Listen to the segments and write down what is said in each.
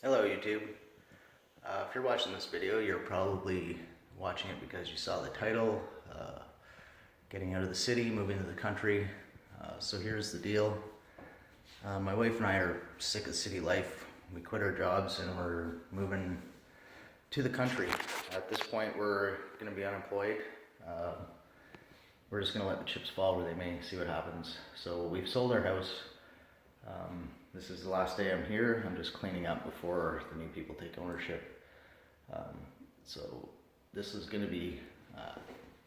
Hello YouTube. If you're watching this video, you're probably watching it because you saw the title, getting out of the city, moving to the country. So here's the deal. My wife and I are sick of city life. We quit our jobs and we're moving to the country. At this point we're going to be unemployed. We're just going to let the chips fall where they may, see what happens. So we've sold our house. This is the last day I'm here. I'm just cleaning up before the new people take ownership. So this is going to be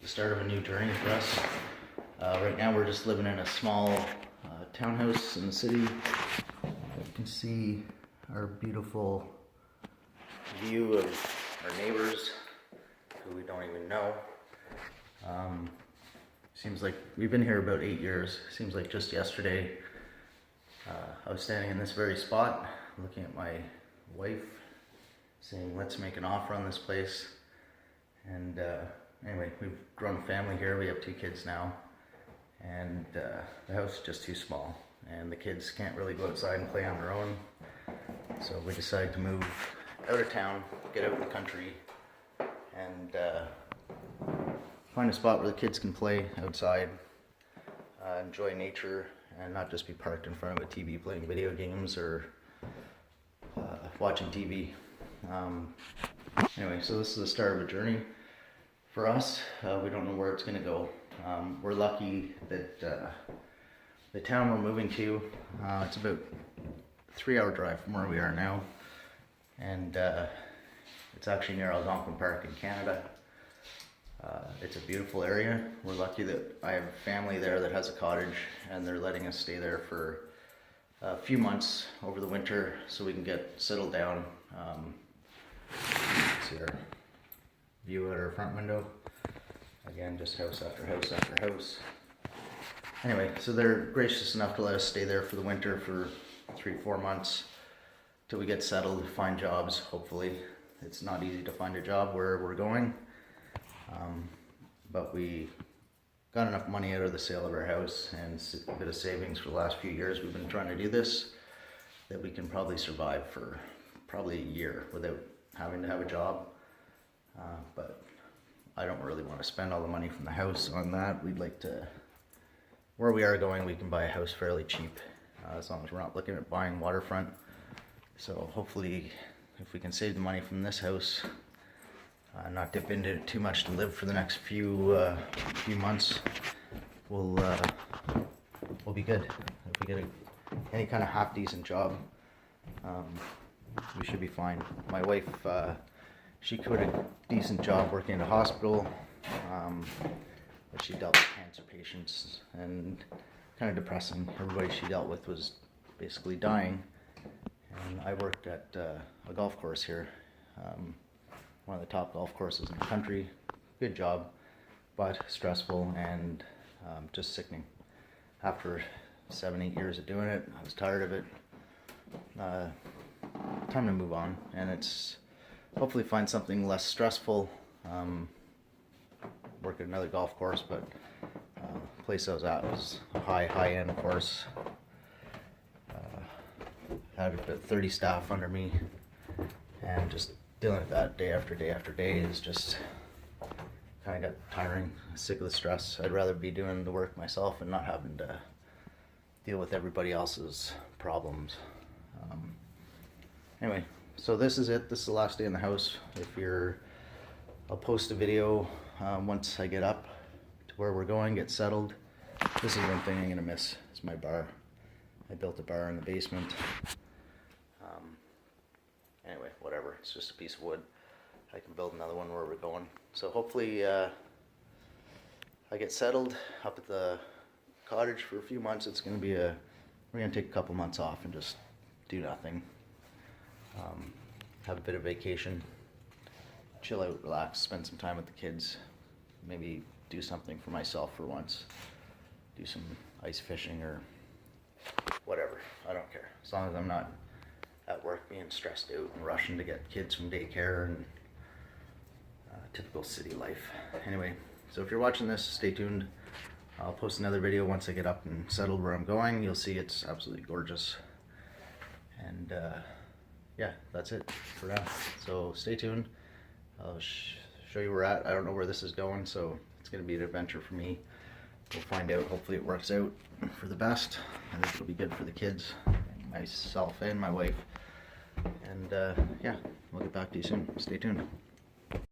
the start of a new journey for us. Right now we're just living in a small townhouse in the city. You can see our beautiful view of our neighbors who we don't even know. Seems like we've been here about 8 years. Seems like just yesterday I was standing in this very spot looking at my wife saying let's make an offer on this place. And anyway, we've grown a family here. We have 2 kids now, and the house is just too small and the kids can't really go outside and play on their own. So we decided to move out of town, get out in the country, and find a spot where the kids can play outside, enjoy nature, and not just be parked in front of a TV playing video games or watching TV. Anyway, so this is the start of a journey for us. We don't know where it's going to go. We're lucky that the town we're moving to, it's about a 3-hour drive from where we are now, and it's actually near Algonquin Park in Canada. It's a beautiful area. We're lucky that I have family there that has a cottage, and they're letting us stay there for a few months over the winter so we can get settled down. See our view at our front window. Again, just house after house after house. Anyway, so they're gracious enough to let us stay there for the winter for 3-4 months till we get settled, find jobs, hopefully. It's not easy to find a job where we're going. But we got enough money out of the sale of our house and a bit of savings for the last few years. We've been trying to do this, that we can probably survive for probably a year without having to have a job. But I don't really want to spend all the money from the house on that. We'd like to, where we are going, we can buy a house fairly cheap, as long as we're not looking at buying waterfront. So hopefully, if we can save the money from this house, not dip into it too much to live for the next few months, we'll be good. If we get any kind of half decent job, we should be fine. My wife, she quit a decent job working in a hospital, but she dealt with cancer patients, and kind of depressing. Everybody she dealt with was basically dying, and I worked at a golf course here. One of the top golf courses in the country. Good job, but stressful and just sickening. After 7-8 years of doing it, I was tired of it. Time to move on, and it's hopefully find something less stressful. Work at another golf course, but the place I was at was a high-end course. Had about 30 staff under me, and just dealing with that day after day after day is just kind of got tiring. Sick of the stress. I'd rather be doing the work myself and not having to deal with everybody else's problems. Anyway, so this is it. This is the last day in the house. I'll post a video once I get up to where we're going, get settled. This is one thing I'm gonna miss, is my bar. I built a bar in the basement. Anyway, whatever, it's just a piece of wood. I can build another one where we're going. So hopefully I get settled up at the cottage for a few months. It's going to be we're going to take a couple months off and just do nothing. Have a bit of vacation, chill out, relax, spend some time with the kids, maybe do something for myself for once. Do some ice fishing or whatever, I don't care. As long as I'm not at work being stressed out and rushing to get kids from daycare and typical city life. Anyway, so if you're watching this, stay tuned. I'll post another video once I get up and settled where I'm going. You'll see it's absolutely gorgeous. And yeah, that's it for now. So stay tuned. I'll show you where we're at. I don't know where this is going, so it's going to be an adventure for me. We'll find out. Hopefully it works out for the best. I think it'll be good for the kids, myself and my wife. And yeah, we'll get back to you soon. Stay tuned.